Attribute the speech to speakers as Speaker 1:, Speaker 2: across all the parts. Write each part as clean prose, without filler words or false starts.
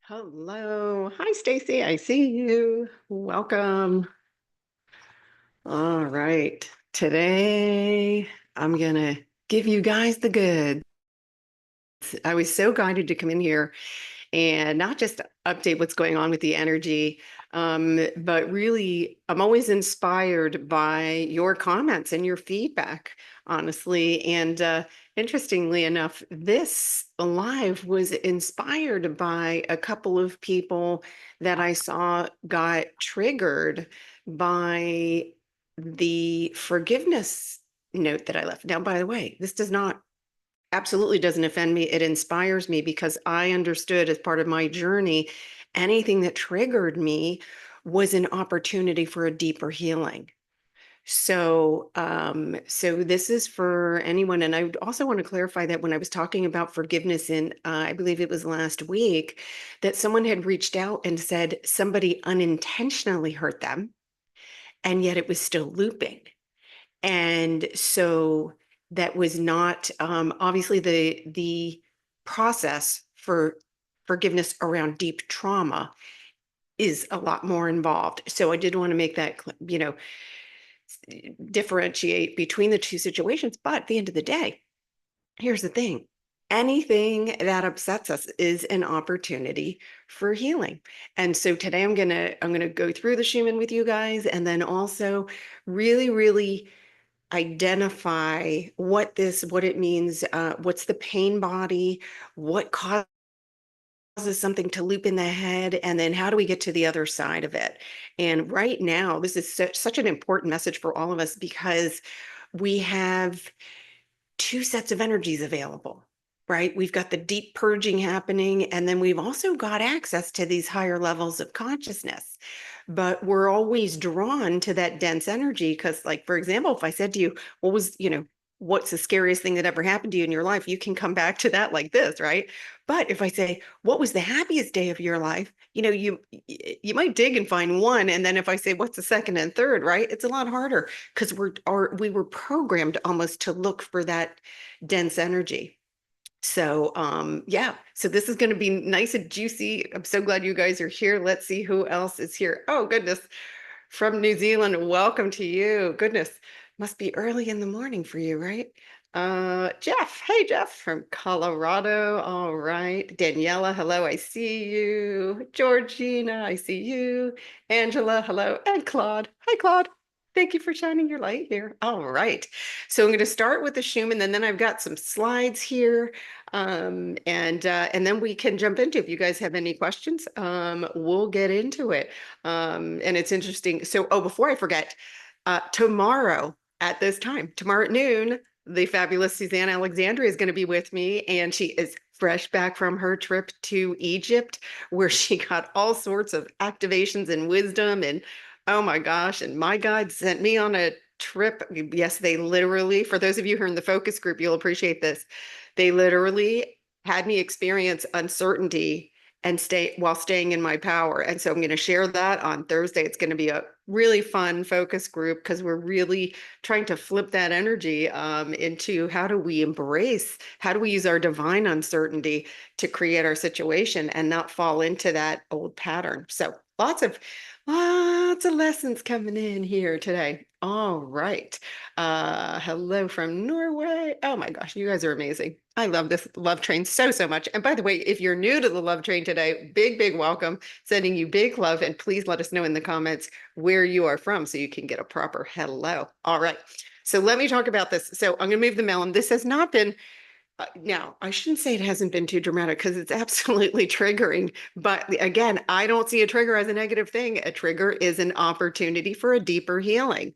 Speaker 1: Hello. Hi, Stacy. I see you. Welcome. All right. Today, I'm going to give you guys the goods. I was so guided to come in here and not just update what's going on with the energy, but really, I'm always inspired by your comments and your feedback, honestly. And interestingly enough, this live was inspired by a couple of people that I saw got triggered by the forgiveness note that I left. Now, by the way, this does not absolutely doesn't offend me. It inspires me because I understood as part of my journey, anything that triggered me was an opportunity for a deeper healing. So this is for anyone. And I would also want to clarify that when I was talking about forgiveness in, I believe it was last week, that someone had reached out and said somebody unintentionally hurt them, and yet it was still looping. And so that was not obviously the process for forgiveness around deep trauma is a lot more involved. So I did want to make that, differentiate between the two situations. But at the end of the day, here's the thing. Anything that upsets us is an opportunity for healing. And so today I'm gonna go through the Schumann with you guys, and then also really identify what it means, what's the pain body, what causes something to loop in the head, and then how do we get to the other side of it. And right now, this is such an important message for all of us because we have two sets of energies available, right? We've got the deep purging happening, and then we've also got access to these higher levels of consciousness. But we're always drawn to that dense energy because, like, for example, if I said to you, what's the scariest thing that ever happened to you in your life? You can come back to that like this, right? But if I say, what was the happiest day of your life? You might dig and find one. And then if I say, what's the second and third, right? It's a lot harder because we were programmed almost to look for that dense energy. So yeah, so this is going to be nice and juicy. I'm so glad you guys are here. Let's see who else is here. Oh goodness, from New Zealand, welcome to you. Goodness, must be early in the morning for you, right? Jeff, hey Jeff from Colorado. All right. Daniela, hello, I see you. Georgina, I see you. Angela, hello. And Claude. Hi Claude. Thank you for shining your light here. All right. So I'm going to start with the Schumann, and then I've got some slides here. And then we can jump into, if you guys have any questions, we'll get into it. And it's interesting. So, oh, before I forget, tomorrow at this time, tomorrow at noon, the fabulous Suzanne Alexandria is going to be with me, and she is fresh back from her trip to Egypt, where she got all sorts of activations and wisdom. And oh my gosh, and my God sent me on a trip. Yes, they literally, for those of you who are in the focus group, you'll appreciate this. They literally had me experience uncertainty and stay while staying in my power. And so I'm going to share that on Thursday. It's going to be a really fun focus group because we're really trying to flip that energy into how do we use our divine uncertainty to create our situation and not fall into that old pattern. So lots of lessons coming in here today. All right. Hello from Norway. Oh my gosh, you guys are amazing. I love this love train so much. And by the way, if you're new to the love train today, big welcome. Sending you big love, and please let us know in the comments where you are from so you can get a proper hello. All right. So let me talk about this. So I'm going to move the melon. This has not been now, I shouldn't say it hasn't been too dramatic because it's absolutely triggering. But again, I don't see a trigger as a negative thing. A trigger is an opportunity for a deeper healing.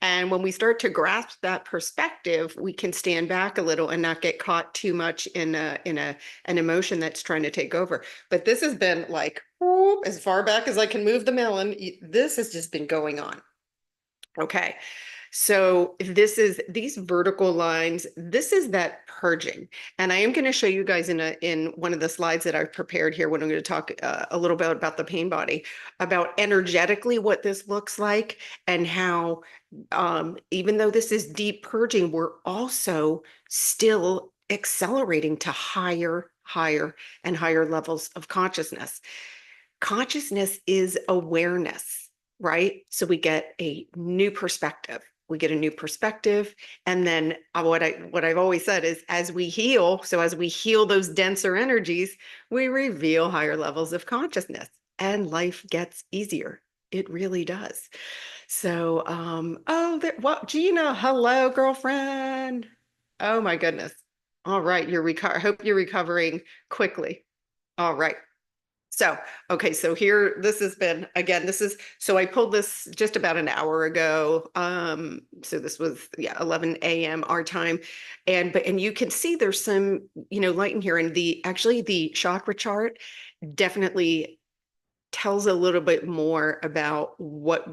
Speaker 1: And when we start to grasp that perspective, we can stand back a little and not get caught too much in an emotion that's trying to take over. But this has been like, whoop, as far back as I can move the melon. This has just been going on. Okay. So this is these vertical lines, this is that purging. And I am going to show you guys in one of the slides that I've prepared here when I'm going to talk a little bit about the pain body, about energetically what this looks like and how even though this is deep purging, we're also still accelerating to higher higher and higher levels of consciousness. Consciousness is awareness, right? So we get a new perspective. We get a new perspective. And then what I've always said is as we heal, so as we heal those denser energies, we reveal higher levels of consciousness and life gets easier. It really does. So, oh, there, what, Gina, hello, girlfriend. Oh my goodness. All right, hope you're recovering quickly. All right. So, okay, so here, this has been, again, so I pulled this just about an hour ago. So this was, yeah, 11 a.m. our time. And you can see there's some, light in here. And actually the chakra chart definitely tells a little bit more about what's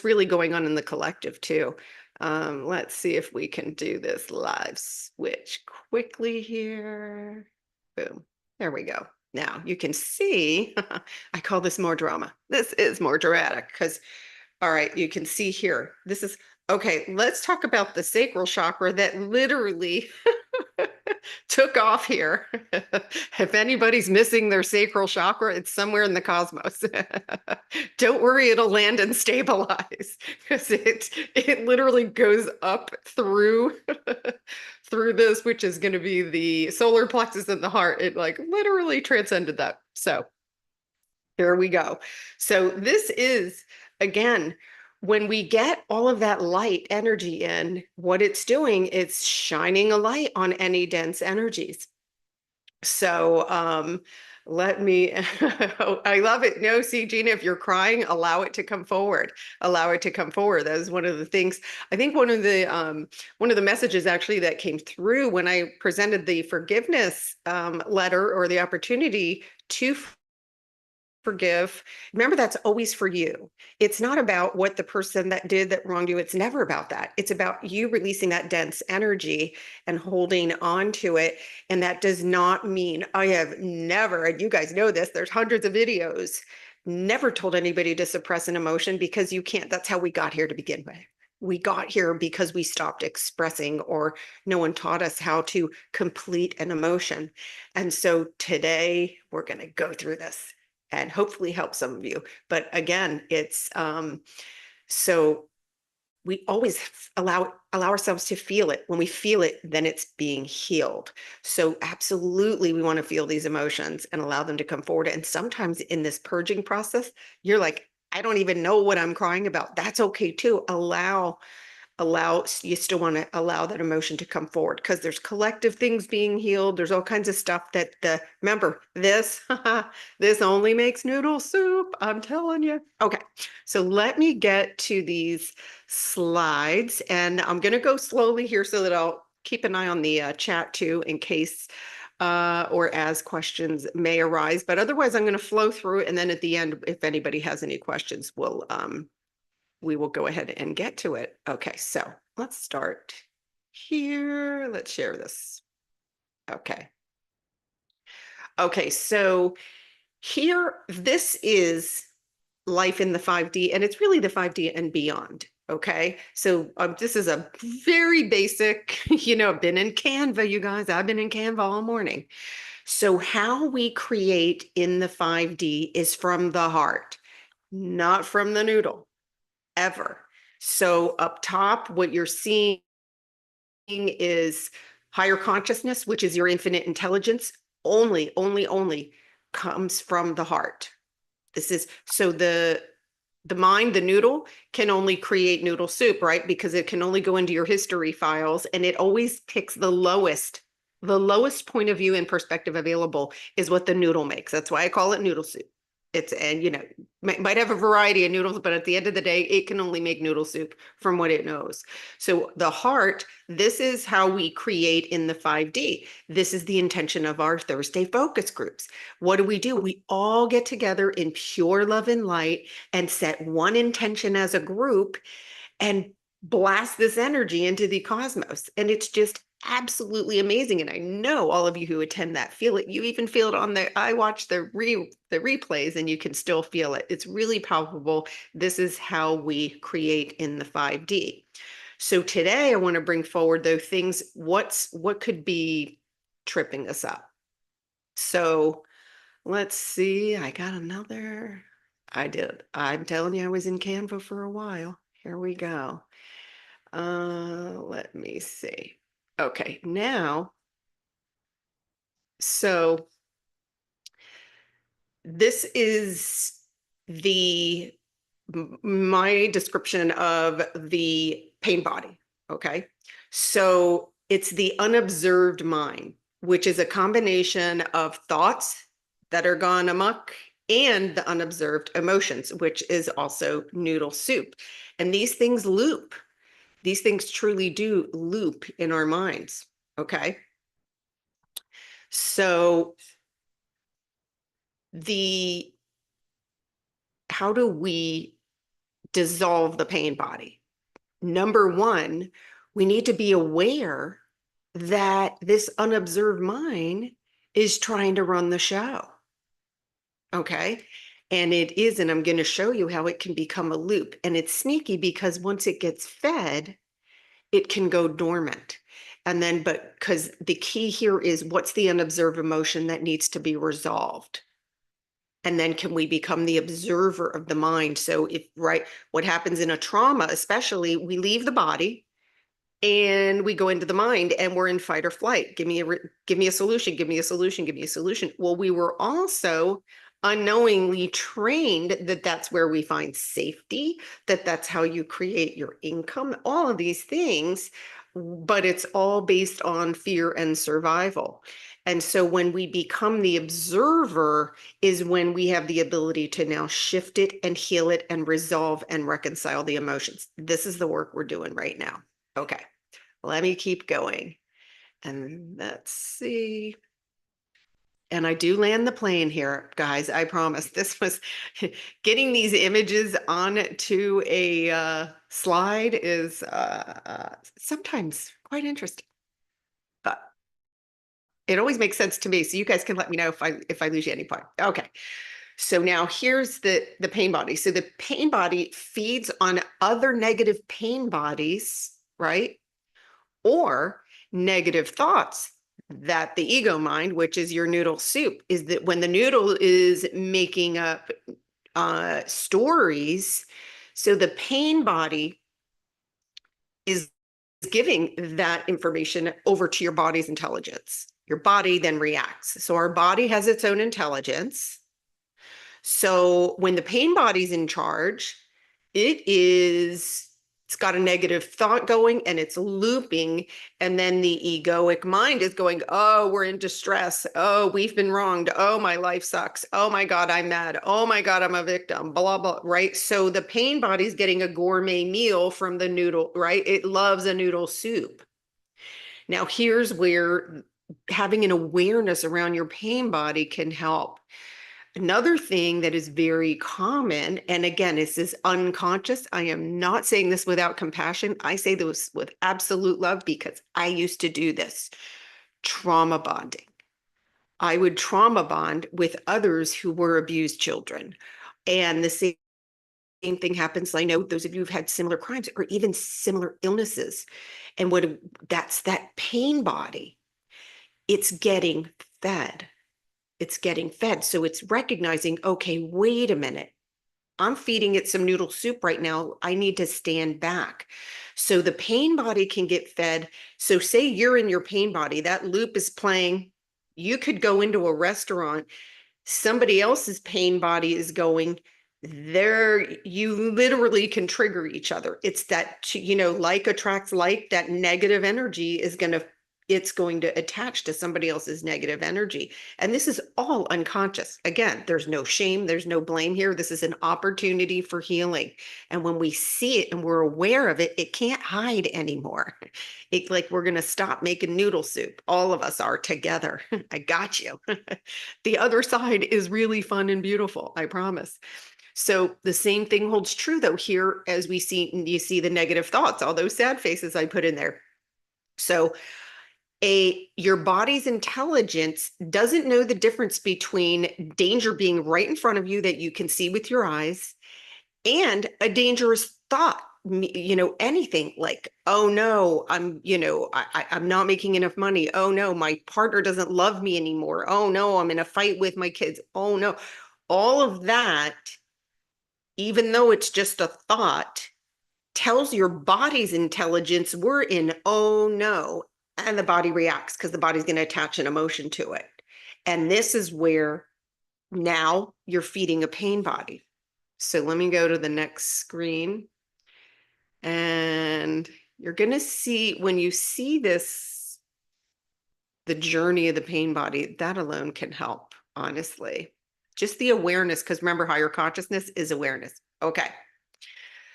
Speaker 1: really going on in the collective too. Let's see if we can do this live switch quickly here. Boom. There we go. Now you can see, I call this more drama. This is more dramatic because, all right, you can see here. Okay, let's talk about the sacral chakra that literally took off here. If anybody's missing their sacral chakra, it's somewhere in the cosmos. Don't worry, it'll land and stabilize because it literally goes up through through this, which is going to be the solar plexus in the heart. It like literally transcended that. So here we go. So this is, again, when we get all of that light energy in, what it's doing, it's shining a light on any dense energies. So let me, I love it. No, see, Gina, if you're crying, allow it to come forward. Allow it to come forward. That is one of the things. I think one of the messages actually that came through when I presented the forgiveness letter or the opportunity to forgive. Remember, that's always for you. It's not about what the person that did that wronged you. It's never about that. It's about you releasing that dense energy and holding on to it. And that does not mean I have never, and you guys know this, there's hundreds of videos, never told anybody to suppress an emotion because you can't. That's how we got here to begin with. We got here because we stopped expressing or no one taught us how to complete an emotion. And so today we're going to go through this and hopefully help some of you. But again, it's so we always allow ourselves to feel it. When we feel it, then it's being healed. So absolutely, we want to feel these emotions and allow them to come forward. And sometimes in this purging process, you're like, I don't even know what I'm crying about. That's okay too. You still want to allow that emotion to come forward because there's collective things being healed. There's all kinds of stuff remember this, this only makes noodle soup. I'm telling you. Okay. So let me get to these slides and I'm going to go slowly here so that I'll keep an eye on the chat too, in case or as questions may arise, but otherwise I'm going to flow through it. And then at the end, if anybody has any questions, we will go ahead and get to it. Okay, so let's start here. Let's share this. Okay. Okay, so here, this is life in the 5D, and it's really the 5D and beyond. Okay, so this is a very basic, I've been in Canva, you guys. I've been in Canva all morning. So how we create in the 5D is from the heart, not from the noodle. Ever. So up top, what you're seeing is higher consciousness, which is your infinite intelligence, only comes from the heart. This is so the mind, the noodle, can only create noodle soup, right? Because it can only go into your history files and it always picks the lowest point of view and perspective available is what the noodle makes. That's why I call it noodle soup. And might have a variety of noodles, but at the end of the day, it can only make noodle soup from what it knows. So the heart, this is how we create in the 5D. This is the intention of our Thursday focus groups. What do? We all get together in pure love and light and set one intention as a group and blast this energy into the cosmos. And it's just absolutely amazing. And I know all of you who attend that feel it. You even feel it I watch the replays and you can still feel it. It's really palpable. This is how we create in the 5D. So today I want to bring forward those things. What could be tripping us up. So let's see. I got another. I did. I'm telling you, I was in Canva for a while. Here we go. Let me see. Okay, now, so this is the my description of the pain body. Okay. So it's the unobserved mind, which is a combination of thoughts that are gone amok and the unobserved emotions, which is also noodle soup. And these things loop. These things truly do loop in our minds. Okay. So the how do we dissolve the pain body? Number one, we need to be aware that this unobserved mind is trying to run the show. Okay. And it is, and I'm going to show you how it can become a loop. And it's sneaky because once it gets fed, it can go dormant. And then, but because the key here is what's the unobserved emotion that needs to be resolved? And then can we become the observer of the mind? So if, right, what happens in a trauma, especially, we leave the body and we go into the mind and we're in fight or flight. Give me a solution, give me a solution, give me a solution. Well, we were also unknowingly trained that that's where we find safety, that that's how you create your income, all of these things, but it's all based on fear and survival. And so when we become the observer is when we have the ability to now shift it and heal it and resolve and reconcile the emotions. This is the work we're doing right now. Okay, let me keep going. And let's see. And I do land the plane here, guys. I promise. This was getting these images onto a slide is sometimes quite interesting, but it always makes sense to me. So you guys can let me know if I lose you at any point. Okay. So now here's the pain body. So the pain body feeds on other negative pain bodies, right? Or negative thoughts that the ego mind, which is your noodle soup, is that when the noodle is making up stories, so the pain body is giving that information over to your body's intelligence. Your body then reacts. So our body has its own intelligence. So when the pain body's in charge, it's got a negative thought going and it's looping. And then the egoic mind is going, oh, we're in distress. Oh, we've been wronged. Oh, my life sucks. Oh my God, I'm mad. Oh my God, I'm a victim, blah, blah, right? So the pain body's getting a gourmet meal from the noodle, right? It loves a noodle soup. Now, here's where having an awareness around your pain body can help. Another thing that is very common, and again, this is unconscious. I am not saying this without compassion. I say this with absolute love because I used to do this. Trauma bonding. I would trauma bond with others who were abused children. And the same thing happens. I know those of you who've had similar crimes or even similar illnesses. And that's that pain body. It's getting fed. It's getting fed. So it's recognizing, okay, wait a minute. I'm feeding it some noodle soup right now. I need to stand back. So the pain body can get fed. So say you're in your pain body, that loop is playing. You could go into a restaurant, somebody else's pain body is going there. You literally can trigger each other. It's that, like attracts like, that negative energy is it's going to attach to somebody else's negative energy. And this is all unconscious. Again, there's no shame, there's no blame here. This is an opportunity for healing. And when we see it and we're aware of it, it can't hide anymore. It's like we're going to stop making noodle soup. All of us are together. I got you. The other side is really fun and beautiful, I promise. So the same thing holds true though here as you see the negative thoughts, all those sad faces I put in there. So your body's intelligence doesn't know the difference between danger being right in front of you that you can see with your eyes and a dangerous thought anything like, oh no, I'm not making enough money. Oh no, my partner doesn't love me anymore. Oh no, I'm in a fight with my kids. Oh no. All of that, even though it's just a thought, tells your body's intelligence we're in oh no. And the body reacts because the body's going to attach an emotion to it. And this is where now you're feeding a pain body. So let me go to the next screen. And you're going to see, when you see this, the journey of the pain body, that alone can help, honestly. Just the awareness, because remember, higher consciousness is awareness. Okay.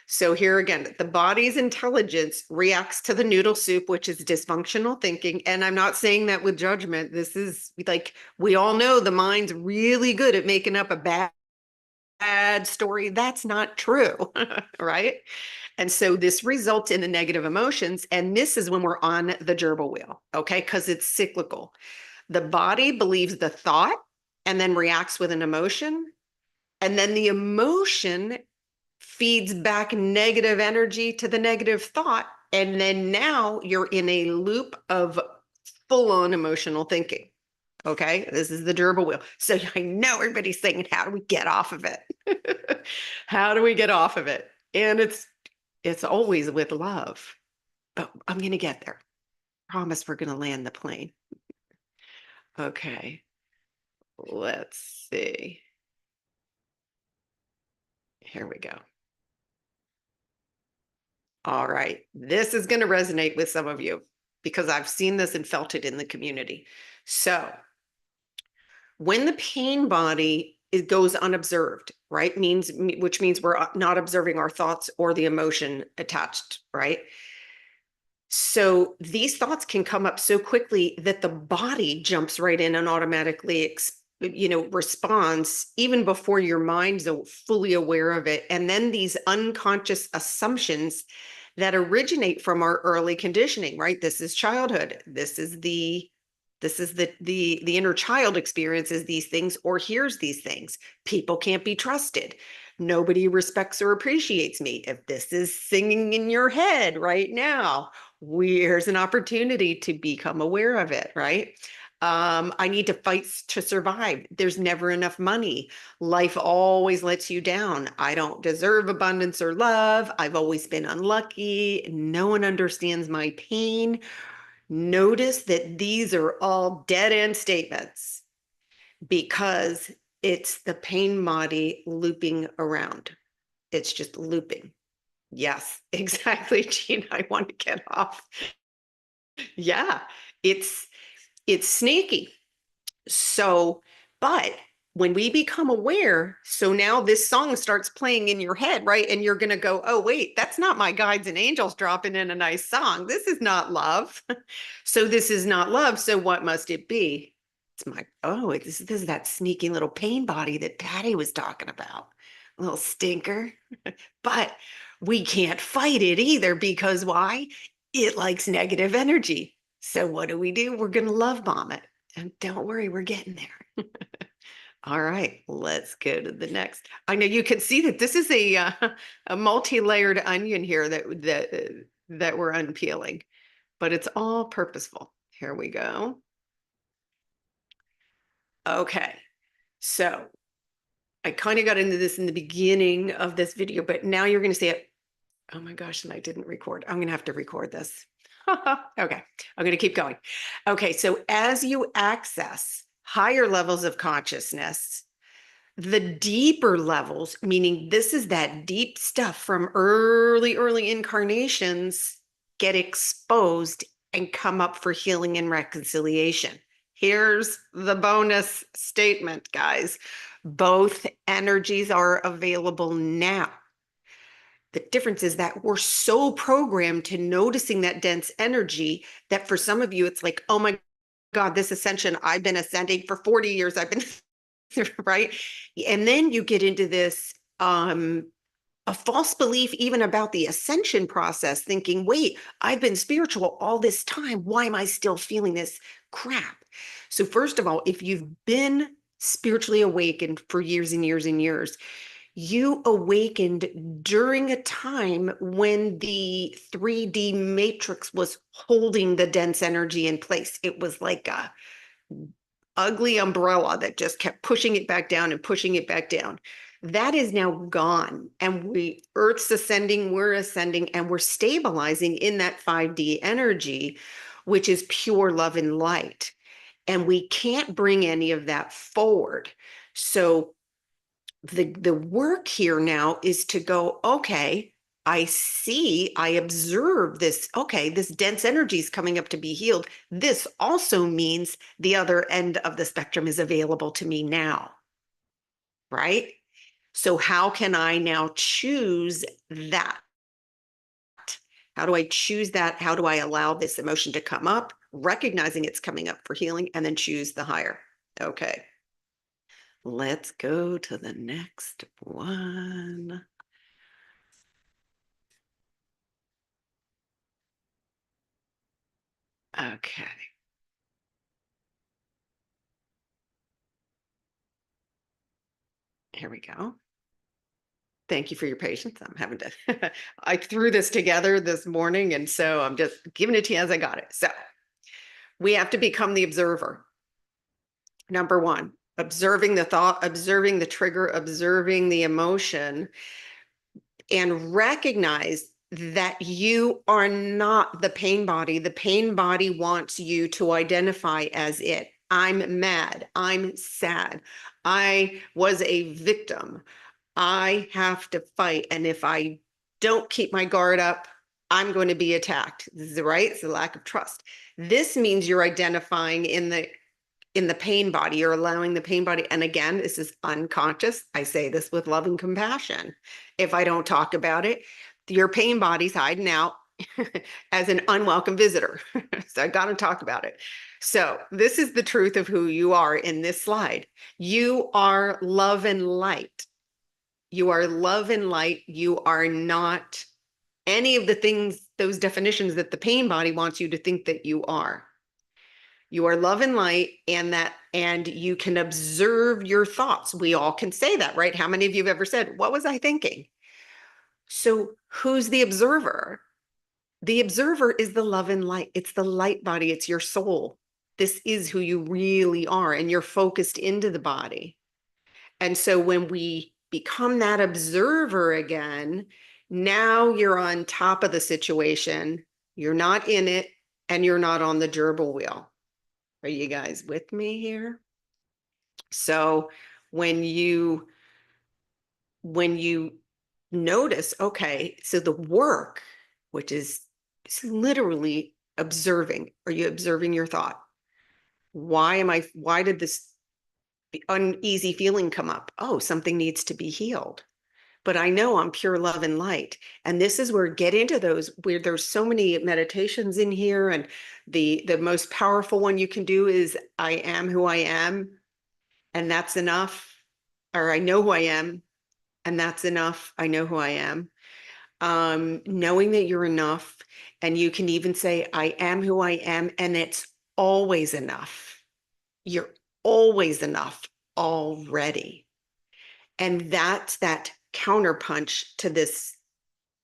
Speaker 1: So here again, the body's intelligence reacts to the noodle soup, which is dysfunctional thinking. And I'm not saying that with judgment. This is like, we all know the mind's really good at making up a bad story. That's not true, right? And so this results in the negative emotions. And this is when we're on the gerbil wheel, okay? Because it's cyclical. The body believes the thought and then reacts with an emotion. And then the emotion feeds back negative energy to the negative thought. And then now you're in a loop of full-on emotional thinking. Okay, this is the gerbil wheel. So I know everybody's saying, how do we get off of it? How do we get off of it? And it's always with love. But I'm going to get there. Promise we're going to land the plane. Okay, let's see. Here we go. All right, this is going to resonate with some of you because I've seen this and felt it in the community. So when the pain body goes unobserved, right, which means we're not observing our thoughts or the emotion attached, right? So these thoughts can come up so quickly that the body jumps right in and automatically responds even before your mind's fully aware of it. And then these unconscious assumptions that originate from our early conditioning, right? This is childhood. This is the inner child experiences these things or hears these things. People can't be trusted. Nobody respects or appreciates me. If this is singing in your head right now, here's an opportunity to become aware of it, right? I need to fight to survive. There's never enough money. Life always lets you down. I don't deserve abundance or love. I've always been unlucky. No one understands my pain. Notice that these are all dead end statements because it's the pain body looping around. It's just looping. Yes, exactly, Gene. I want to get off. Yeah, it's sneaky. So, but when we become aware, so now this song starts playing in your head, right? And you're going to go, oh, wait, that's not my guides and angels dropping in a nice song. This is not love. So this is not love. So what must it be? This is that sneaky little pain body that Patty was talking about. A little stinker. But we can't fight it either because why? It likes negative energy. So what do? We're going to love bomb it. And don't worry, we're getting there. All right, let's go to the next. I know you can see that this is a multi-layered onion here that we're unpeeling, but it's all purposeful. Here we go. Okay, so I kind of got into this in the beginning of this video, but now you're going to see it. Oh my gosh, and I didn't record. I'm going to have to record this. Okay, I'm going to keep going. Okay, so as you access higher levels of consciousness, the deeper levels, meaning this is that deep stuff from early incarnations, get exposed and come up for healing and reconciliation. Here's the bonus statement, guys. Both energies are available now. The difference is that we're so programmed to noticing that dense energy that for some of you, it's like, oh my God, this ascension, I've been ascending for 40 years. I've been, right? And then you get into this, a false belief even about the ascension process, thinking, wait, I've been spiritual all this time. Why am I still feeling this crap? So first of all, if you've been spiritually awakened for years and years and years, You awakened during a time when the 3D matrix was holding the dense energy in place. It was like a ugly umbrella that just kept pushing it back down and pushing it back down. That is now gone. And Earth's ascending, we're ascending, and we're stabilizing in that 5D energy, which is pure love and light. And we can't bring any of that forward. So the work here now is to go, okay, I see, I observe this. Okay, this dense energy is coming up to be healed. This also means the other end of the spectrum is available to me now, right? So how can I now choose that? How do I choose that? How do I allow this emotion to come up, recognizing it's coming up for healing, and then choose the higher? Okay. Let's go to the next one. Okay. Here we go. Thank you for your patience. I'm having to, I threw this together this morning, and so I'm just giving it to you as I got it. So we have to become the observer. Number one, observing the thought, observing the trigger, observing the emotion, and recognize that you are not the pain body. The pain body wants you to identify as it. I'm mad. I'm sad. I was a victim. I have to fight. And if I don't keep my guard up, I'm going to be attacked. This is right. It's the lack of trust. This means you're identifying in the pain body. You're allowing the pain body. And again, this is unconscious. I say this with love and compassion. If I don't talk about it, your pain body's hiding out as an unwelcome visitor. So I got to talk about it. So this is the truth of who you are in this slide. You are love and light. You are love and light. You are not any of the things, those definitions that the pain body wants you to think that you are. You are love and light, and you can observe your thoughts. We all can say that, right? How many of you have ever said, what was I thinking? So who's the observer? The observer is the love and light. It's the light body. It's your soul. This is who you really are, and you're focused into the body. And so when we become that observer again, now you're on top of the situation. You're not in it, and you're not on the gerbil wheel. Are you guys with me here? So when you notice, okay, so the work, which is literally observing, are you observing your thought? Why did this uneasy feeling come up? Oh, something needs to be healed. But I know I'm pure love and light. And this is where get into those, where there's so many meditations in here. And the most powerful one you can do is I am who I am, and that's enough. Or I know who I am, and that's enough. I know who I am. Knowing that you're enough. And you can even say, I am who I am, and it's always enough. You're always enough already. And that's that counterpunch to this,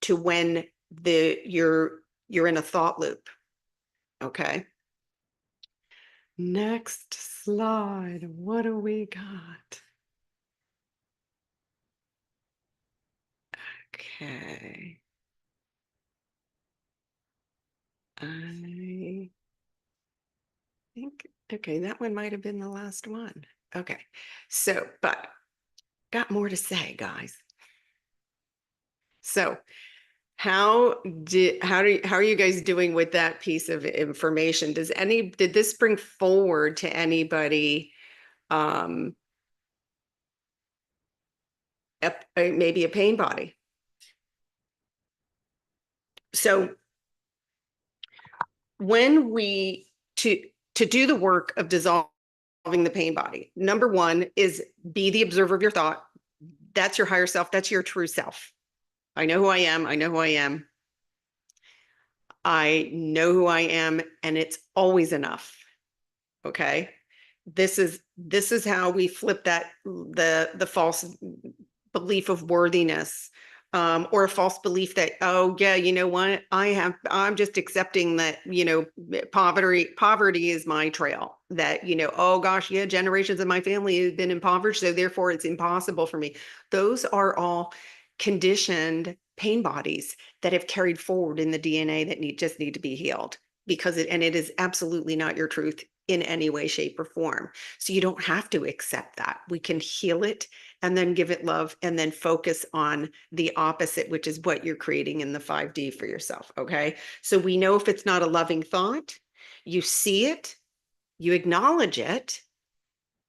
Speaker 1: to when you're in a thought loop. Okay. Next slide. What do we got? Okay. I think, okay, that one might have been the last one. Okay. So, but got more to say, guys. So, how are you guys doing with that piece of information? Did this bring forward to anybody maybe a pain body? So when we to do the work of dissolving the pain body, number one is be the observer of your thought. That's your higher self. That's your true self. I know who I am. I know who I am. I know who I am, and it's always enough. Okay. This is how we flip that the false belief of worthiness, or a false belief that, oh yeah, you know what, I'm just accepting that, poverty is my trail. That, oh gosh, yeah, generations of my family have been impoverished, so therefore it's impossible for me. Those are all conditioned pain bodies that have carried forward in the DNA that just need to be healed, because it is absolutely not your truth in any way, shape, or form. So you don't have to accept that. We can heal it and then give it love and then focus on the opposite, which is what you're creating in the 5D for yourself. Okay. So we know if it's not a loving thought, you see it, you acknowledge it,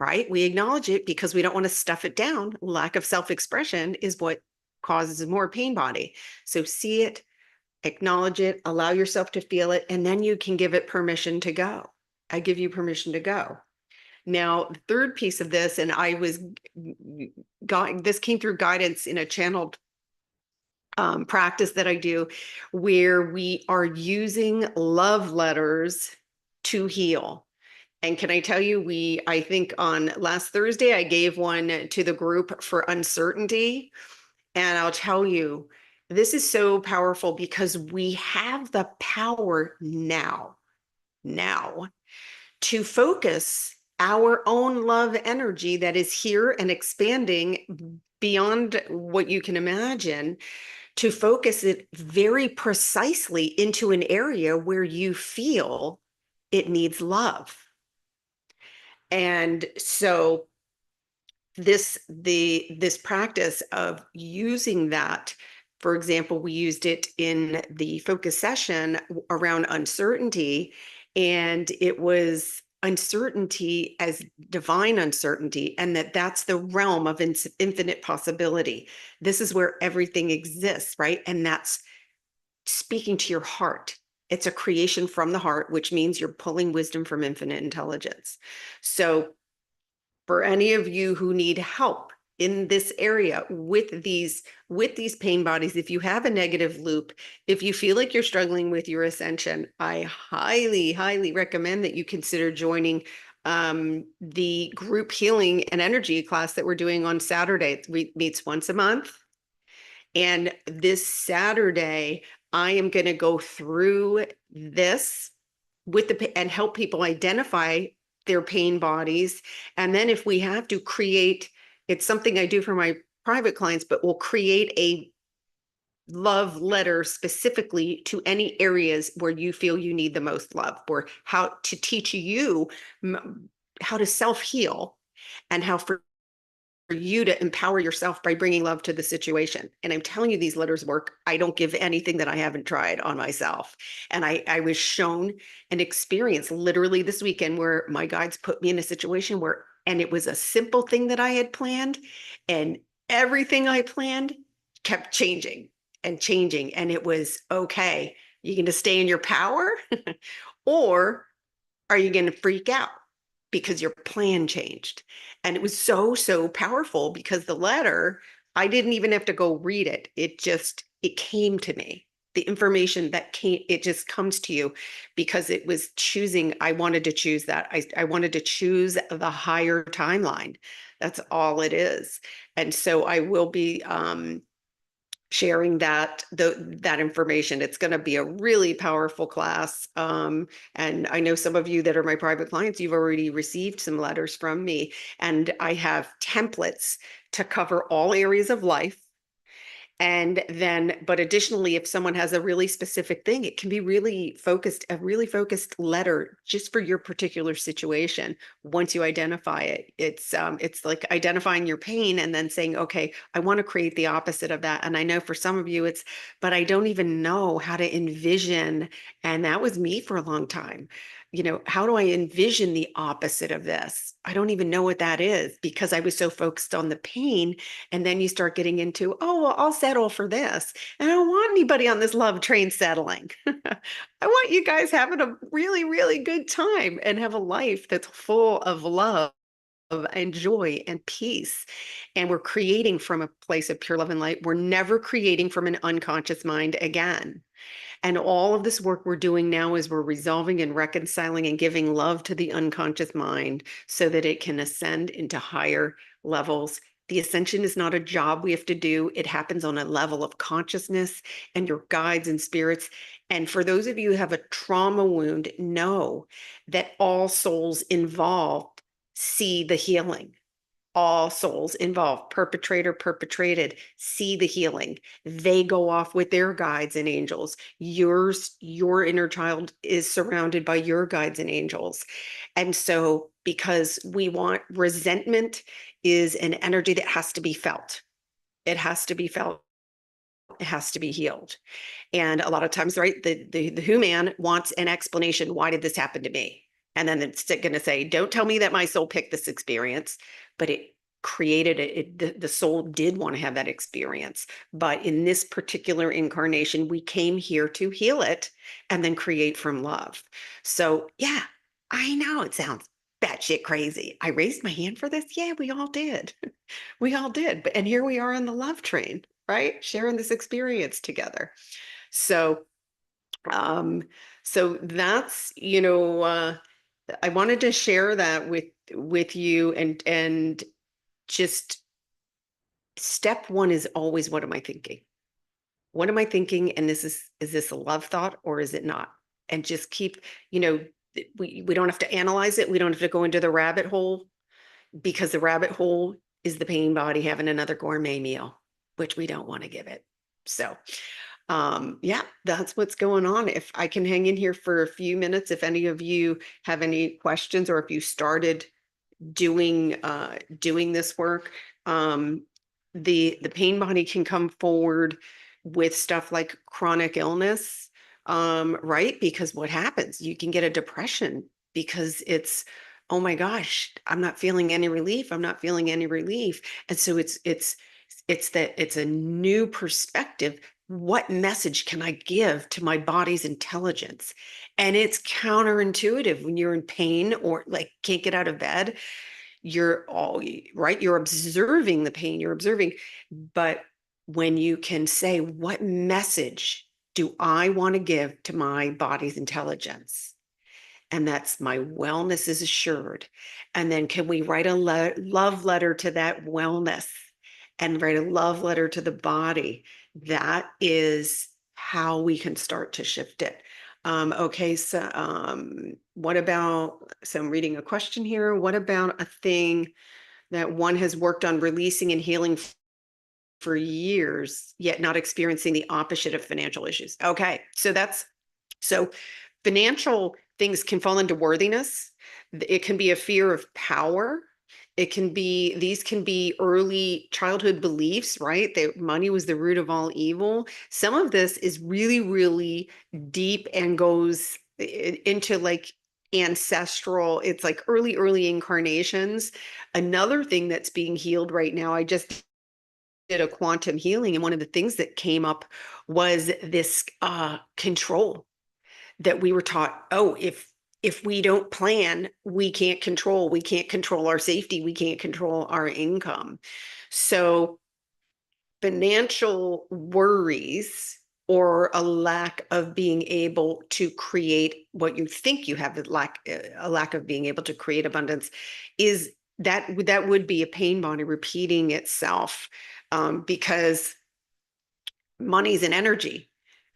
Speaker 1: right? We acknowledge it because we don't want to stuff it down. Lack of self-expression is what causes more pain body. So see it, acknowledge it, allow yourself to feel it, and then you can give it permission to go. I give you permission to go. Now, the third piece of this, and this came through guidance in a channeled practice that I do, where we are using love letters to heal. And can I tell you, I think on last Thursday, I gave one to the group for uncertainty. And I'll tell you, this is so powerful because we have the power now to focus our own love energy that is here and expanding beyond what you can imagine, to focus it very precisely into an area where you feel it needs love. And so this practice of using that, for example, we used it in the focus session around uncertainty, and it was uncertainty as divine uncertainty, and that's the realm of infinite possibility. This is where everything exists, right? And that's speaking to your heart. It's a creation from the heart, which means you're pulling wisdom from infinite intelligence. So for any of you who need help in this area with these pain bodies, if you have a negative loop, if you feel like you're struggling with your ascension, I highly recommend that you consider joining the group healing and energy class that we're doing on Saturday. It meets once a month. And this Saturday, I am going to go through this and help people identify their pain bodies. And then if we have to create, it's something I do for my private clients, but we'll create a love letter specifically to any areas where you feel you need the most love, or how to teach you how to self-heal and how for you to empower yourself by bringing love to the situation. And I'm telling you, these letters work. I don't give anything that I haven't tried on myself. And I was shown an experience literally this weekend where my guides put me in a situation where, and it was a simple thing that I had planned, and everything I planned kept changing and changing. And it was, okay, you going to stay in your power or are you going to freak out because your plan changed? And it was so powerful because the letter, I didn't even have to go read it. It came to me. The information that came, it just comes to you because it was choosing. I wanted to choose that. I wanted to choose the higher timeline. That's all it is. And so I will be sharing that information. It's going to be a really powerful class. And I know some of you that are my private clients, you've already received some letters from me, and I have templates to cover all areas of life. And then, but additionally, if someone has a really specific thing, it can be a really focused letter just for your particular situation. Once you identify it, it's like identifying your pain and then saying, okay, I want to create the opposite of that. And I know for some of you but I don't even know how to envision. And that was me for a long time. How do I envision the opposite of this? I don't even know what that is because I was so focused on the pain. And then you start getting into, oh, well, I'll settle for this. And I don't want anybody on this love train settling. I want you guys having a really good time and have a life that's full of love and joy and peace. And we're creating from a place of pure love and light. We're never creating from an unconscious mind again. And all of this work we're doing now is we're resolving and reconciling and giving love to the unconscious mind so that it can ascend into higher levels The ascension is not a job we have to do. It happens on a level of consciousness and your guides and spirits. And for those of you who have a trauma wound, know that all souls involved see the healing. All souls involved, perpetrator, perpetrated, see the healing. They go off with their guides and angels. Your inner child is surrounded by your guides and angels. And so, because we want resentment is an energy that has to be felt. It has to be felt. It has to be healed. And a lot of times, right, the who man wants an explanation. Why did this happen to me? And then it's going to say, don't tell me that my soul picked this experience, but it created it. The soul did want to have that experience. But in this particular incarnation, we came here to heal it and then create from love. So yeah, I know it sounds batshit crazy. I raised my hand for this. Yeah, we all did. We all did. But and here we are on the love train, right? Sharing this experience together. So um, so that's, I wanted to share that with you and just step one is always what am I thinking? What am I thinking? And is this a love thought or is it not? And just keep, we don't have to analyze it. We don't have to go into the rabbit hole because the rabbit hole is the pain body having another gourmet meal, which we don't want to give it. So yeah, that's what's going on. If I can hang in here for a few minutes, if any of you have any questions or if you started doing this work, the pain body can come forward with stuff like chronic illness, right? Because what happens? You can get a depression because it's, oh my gosh, I'm not feeling any relief. I'm not feeling any relief. And so it's that it's a new perspective. What message can I give to my body's intelligence? And it's counterintuitive when you're in pain or like can't get out of bed. You're all right. You're observing the pain, you're observing. But when you can say, what message do I want to give to my body's intelligence? And that's my wellness is assured. And then can we write a love letter to that wellness and write a love letter to the body? That is how we can start to shift it. Okay, so what about, so I'm reading a question here. What about a thing that one has worked on releasing and healing for years, yet not experiencing the opposite of financial issues? Okay, so financial things can fall into worthiness. It can be a fear of power. These can be early childhood beliefs, right? That money was the root of all evil. Some of this is really, really deep and goes into like ancestral, it's like early incarnations. Another thing that's being healed right now, I just did a quantum healing, and one of the things that came up was this control that we were taught, oh, if we don't plan, we can't control our safety, we can't control our income. So financial worries or a lack of being able to create what you think you have, a lack of being able to create abundance, is that would be a pain body repeating itself, because money's an energy.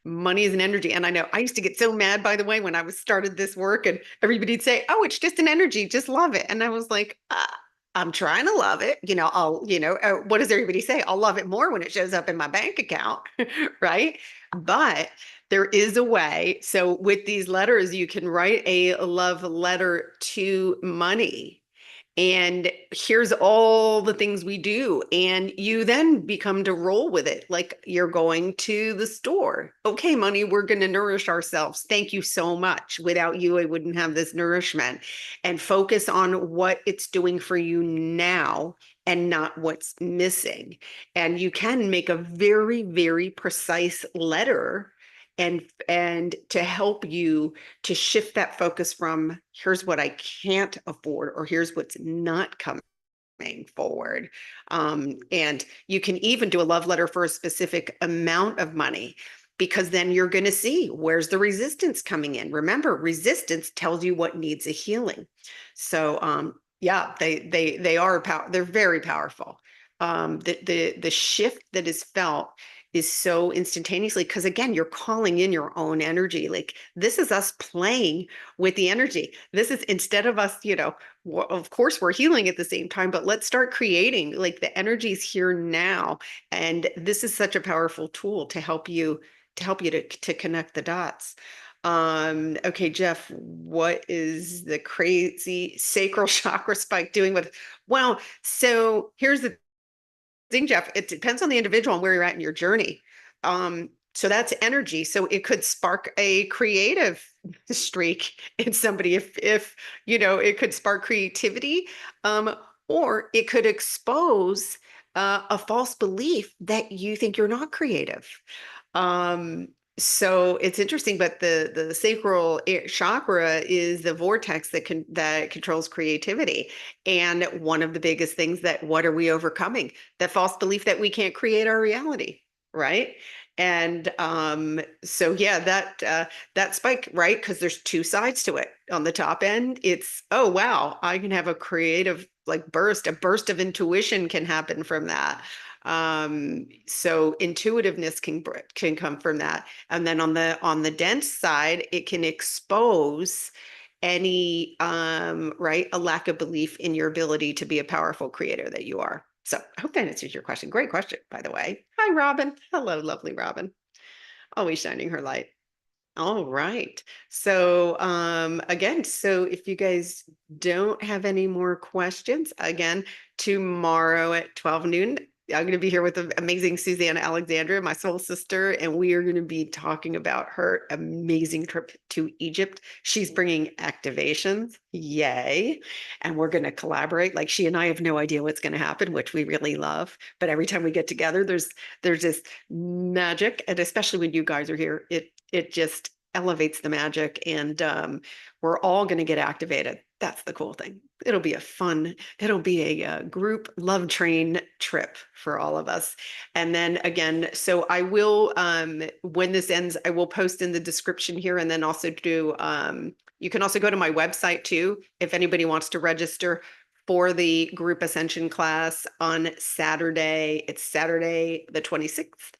Speaker 1: Money is an energy. And I know I used to get so mad, by the way, when I was started this work and everybody'd say, oh, it's just an energy, just love it. And I was like, I'm trying to love it. What does everybody say? I'll love it more when it shows up in my bank account, right? But there is a way. So with these letters, you can write a love letter to money. And here's all the things we do. And you then become to roll with it. Like you're going to the store. Okay, money, we're going to nourish ourselves. Thank you so much. Without you, I wouldn't have this nourishment. And focus on what it's doing for you now and not what's missing. And you can make a very, very precise letter and to help you to shift that focus from here's what I can't afford or here's what's not coming forward. And you can even do a love letter for a specific amount of money, because then you're going to see where's the resistance coming in. Remember, resistance tells you what needs a healing. So yeah, they are they're very powerful. the shift that is felt is so instantaneously because again, you're calling in your own energy. Like this is us playing with the energy. This is instead of us, of course we're healing at the same time, but let's start creating. Like the energy is here now, and this is such a powerful tool to connect the dots. Okay, Jeff, what is the crazy sacral chakra spike doing with? Well, so here's the thing, Jeff. It depends on the individual and where you're at in your journey. So that's energy. So it could spark a creative streak in somebody if it could spark creativity, or it could expose a false belief that you think you're not creative. Um, so it's interesting, but the sacral chakra is the vortex that controls creativity. And one of the biggest things that what are we overcoming? That false belief that we can't create our reality, right? And so yeah, that spike, right? Because there's two sides to it. On the top end, it's oh wow, I can have a creative like a burst of intuition can happen from that. So intuitiveness can come from that. And then on the dense side, it can expose any right, a lack of belief in your ability to be a powerful creator that you are. So I hope that answers your question. Great question, by the way. Hi, Robin. Hello, lovely Robin. Always shining her light. All right. So again, so if you guys don't have any more questions, again, tomorrow at 12 noon, I'm going to be here with the amazing Susanna Alexandra, my soul sister, and we are going to be talking about her amazing trip to Egypt. She's bringing activations, yay. And we're going to collaborate. Like she and I have no idea what's going to happen, which we really love. But every time we get together, there's this magic, and especially when you guys are here, it just elevates the magic, and we're all going to get activated. That's the cool thing. It'll be a group love train trip for all of us. And then again, so I will, when this ends, I will post in the description here, and then also you can also go to my website too, if anybody wants to register for the group Ascension class on Saturday. It's Saturday the 26th,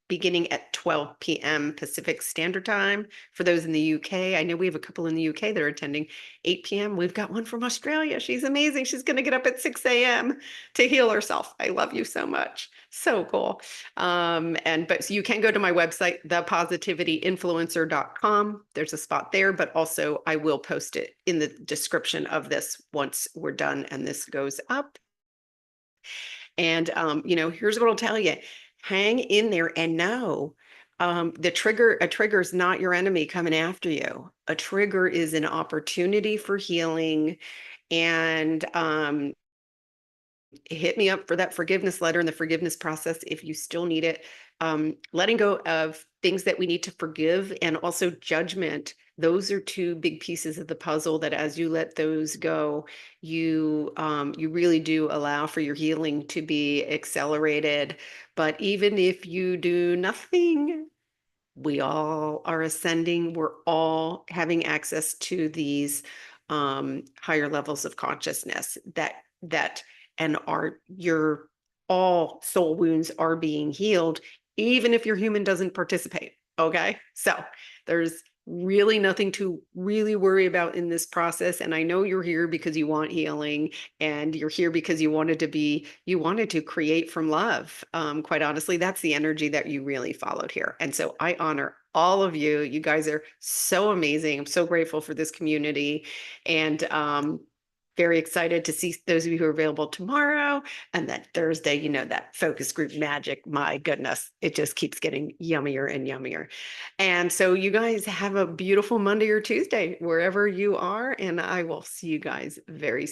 Speaker 1: beginning at 12 p.m. Pacific Standard Time. For those in the UK, I know we have a couple in the UK that are attending 8 p.m. We've got one from Australia. She's amazing. She's going to get up at 6 a.m. to heal herself. I love you so much. So cool. But so you can go to my website, thepositivityinfluencer.com. There's a spot there, but also I will post it in the description of this once we're done and this goes up. And here's what I'll tell you. Hang in there and know a trigger is not your enemy coming after you. A trigger is an opportunity for healing. And hit me up for that forgiveness letter and the forgiveness process if you still need it. Letting go of things that we need to forgive, and also judgment. Those are two big pieces of the puzzle that as you let those go, you really do allow for your healing to be accelerated. But even if you do nothing, we all are ascending. We're all having access to these higher levels of consciousness that and your all soul wounds are being healed, even if your human doesn't participate. Okay, so there's really nothing to really worry about in this process. And I know you're here because you want healing, and you're here because you wanted to create from love. Quite honestly, that's the energy that you really followed here. And so I honor all of you. You guys are so amazing. I'm so grateful for this community, and very excited to see those of you who are available tomorrow. And that Thursday, that focus group magic, my goodness, it just keeps getting yummier and yummier. And so you guys have a beautiful Monday or Tuesday, wherever you are. And I will see you guys very soon.